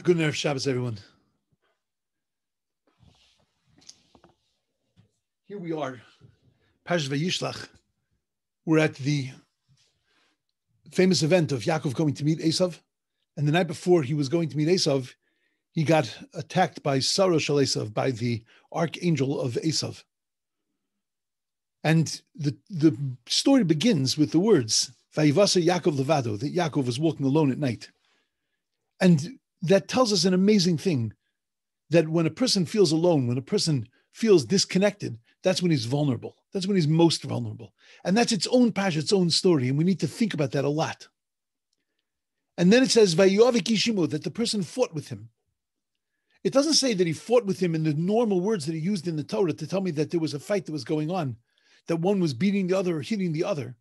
A good Erev Shabbos, everyone. Here we are, Parsha Vayishlach. We're at the famous event of Yakov going to meet Esav. And the night before he was going to meet Esav, he got attacked by Sarah Shel Esav, by the archangel of Esav. And the story begins with the words, Vayivasa Yakov levado, that Yakov was walking alone at night. And that tells us an amazing thing, that when a person feels alone, when a person feels disconnected, that's when he's vulnerable. That's when he's most vulnerable. And that's its own parsha, its own story. And we need to think about that a lot. And then it says, Vayovik Ishimu, that the person fought with him. It doesn't say that he fought with him in the normal words that he used in the Torah to tell me that there was a fight that was going on, that one was beating the other or hitting the other.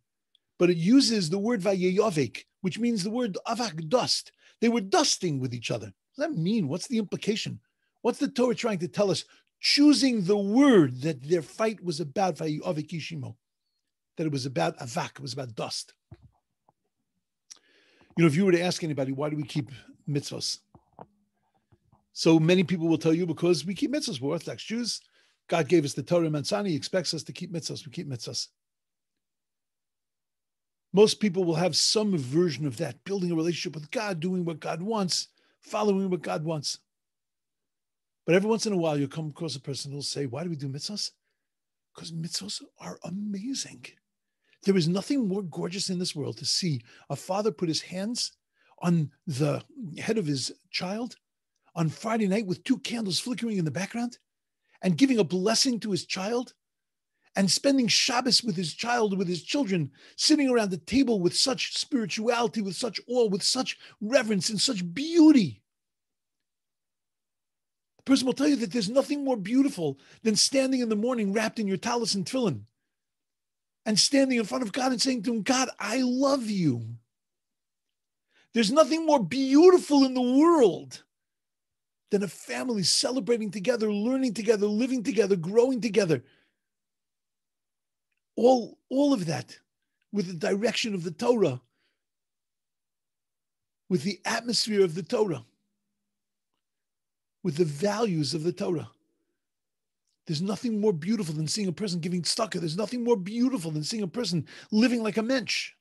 But it uses the word Vayovik, which means the word avak, dust. They were dusting with each other. What does that mean? What's the implication? What's the Torah trying to tell us? Choosing the word that their fight was about, Vayovik Ishimo, that it was about avak, it was about dust. You know, if you were to ask anybody, why do we keep mitzvahs? So many people will tell you, because we keep mitzvahs. We're Orthodox Jews. God gave us the Torah Mansani. He expects us to keep mitzvahs. We keep mitzvahs. Most people will have some version of that, building a relationship with God, doing what God wants, following what God wants. But every once in a while, you'll come across a person who will say, why do we do mitzvahs? Because mitzvahs are amazing. There is nothing more gorgeous in this world to see a father put his hands on the head of his child on Friday night with two candles flickering in the background and giving a blessing to his child, and spending Shabbos with his child, with his children, sitting around the table with such spirituality, with such awe, with such reverence and such beauty. The person will tell you that there's nothing more beautiful than standing in the morning wrapped in your talis and tefillin and standing in front of God and saying to him, God, I love you. There's nothing more beautiful in the world than a family celebrating together, learning together, living together, growing together. All of that with the direction of the Torah, with the atmosphere of the Torah, with the values of the Torah. There's nothing more beautiful than seeing a person giving tzedakah. There's nothing more beautiful than seeing a person living like a mensch.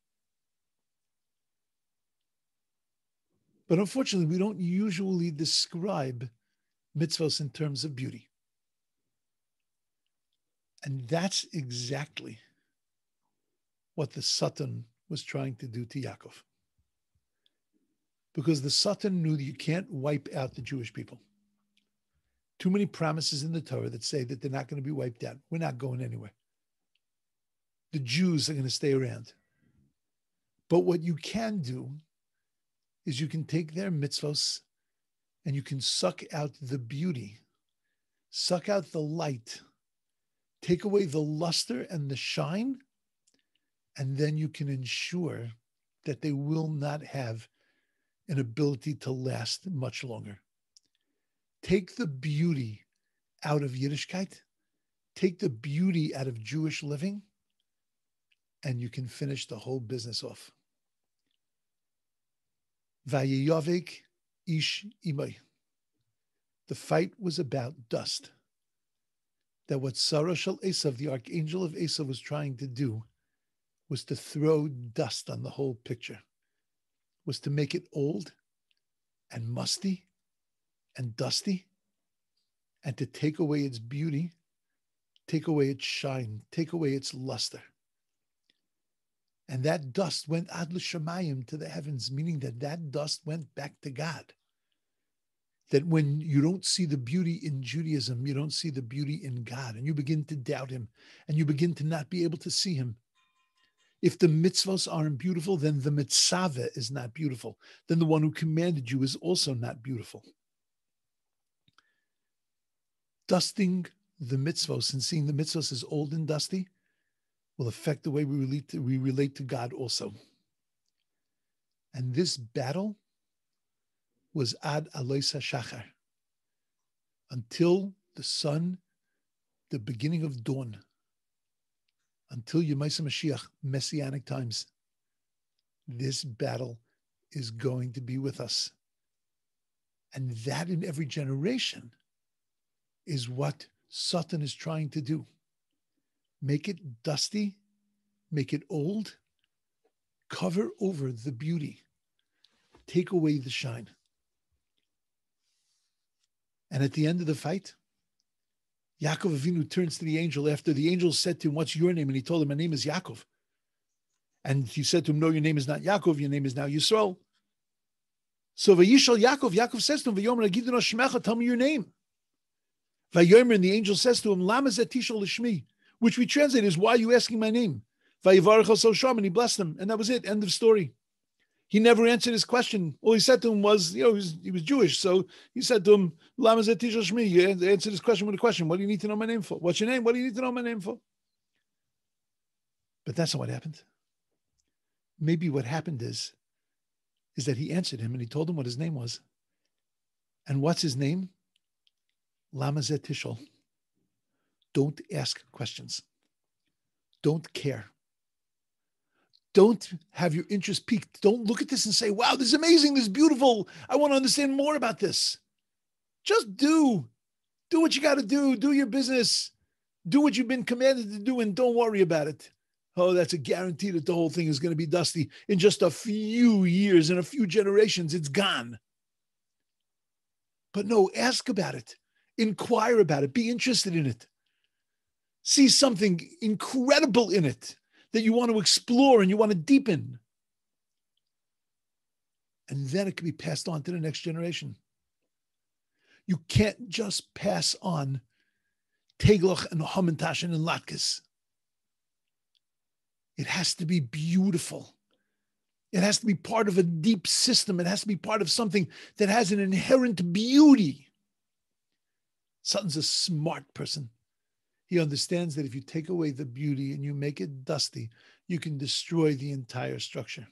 But unfortunately, we don't usually describe mitzvahs in terms of beauty. And that's exactly what the Satan was trying to do to Yakov. Because the Satan knew that you can't wipe out the Jewish people. Too many promises in the Torah that say that they're not going to be wiped out. We're not going anywhere. The Jews are going to stay around. But what you can do is you can take their mitzvos and you can suck out the beauty, suck out the light, take away the luster and the shine, and then you can ensure that they will not have an ability to last much longer. Take the beauty out of Yiddishkeit, take the beauty out of Jewish living, and you can finish the whole business off. Vayiyavik ish imay. The fight was about dust. That what Sarah Shel Esav, the archangel of Esav, was trying to do was to throw dust on the whole picture, was to make it old and musty and dusty, and to take away its beauty, take away its shine, take away its luster. And that dust went ad l'shamayim, to the heavens, meaning that dust went back to God. That when you don't see the beauty in Judaism, you don't see the beauty in God, and you begin to doubt him, and you begin to not be able to see him. If the mitzvos aren't beautiful, then the mitzvah is not beautiful. Then the one who commanded you is also not beautiful. Dusting the mitzvos and seeing the mitzvos as old and dusty will affect the way we relate to God also. And this battle was ad alois hashachar, until the sun, the beginning of dawn, until Yemaisa Mashiach, Messianic times. This battle is going to be with us. And that in every generation is what Satan is trying to do. Make it dusty, make it old, cover over the beauty, take away the shine. And at the end of the fight, Yaakov Avinu turns to the angel after the angel said to him, "What's your name?" And he told him, "My name is Yaakov." And he said to him, "No, your name is not Yaakov, your name is now Yisrael." So Vayishlach Yakov, Yaakov says to him, "Vayomer agidon shmecha, tell me your name." Vayomer, and the angel says to him, "Lama zeh tishal l'shmi," which we translate as, "Why are you asking my name?" Vayivarech osel sham, and he blessed him, and that was it. End of story. He never answered his question. All he said to him was, he was Jewish, so he said to him, "Lama zeh tishal l'shmi." You answered his question with a question. What do you need to know my name for? What's your name? What do you need to know my name for? But that's not what happened. Maybe what happened is that he answered him and he told him what his name was. And what's his name? Lama zeh tishal. Don't ask questions. Don't care. Don't have your interest piqued. Don't look at this and say, "Wow, this is amazing, this is beautiful. I want to understand more about this." Just do. Do what you got to do. Do your business. Do what you've been commanded to do and don't worry about it. Oh, that's a guarantee that the whole thing is going to be dusty. In just a few years, in a few generations, it's gone. But no, ask about it. Inquire about it. Be interested in it. See something incredible in it that you want to explore and you want to deepen. And then it can be passed on to the next generation. You can't just pass on teglach and hamantashen and latkes. It has to be beautiful. It has to be part of a deep system. It has to be part of something that has an inherent beauty. Sutton's a smart person. He understands that if you take away the beauty and you make it dusty, you can destroy the entire structure.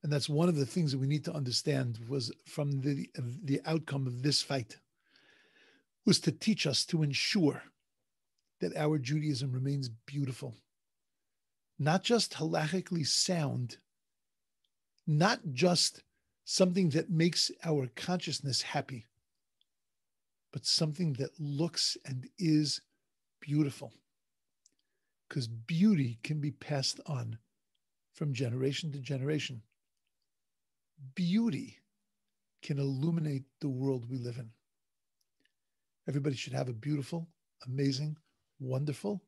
And that's one of the things that we need to understand was from the outcome of this fight was to teach us to ensure that our Judaism remains beautiful, not just halachically sound, not just something that makes our consciousness happy, but something that looks and is beautiful. Because beauty can be passed on from generation to generation. Beauty can illuminate the world we live in. Everybody should have a beautiful, amazing, wonderful,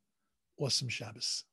awesome Shabbos.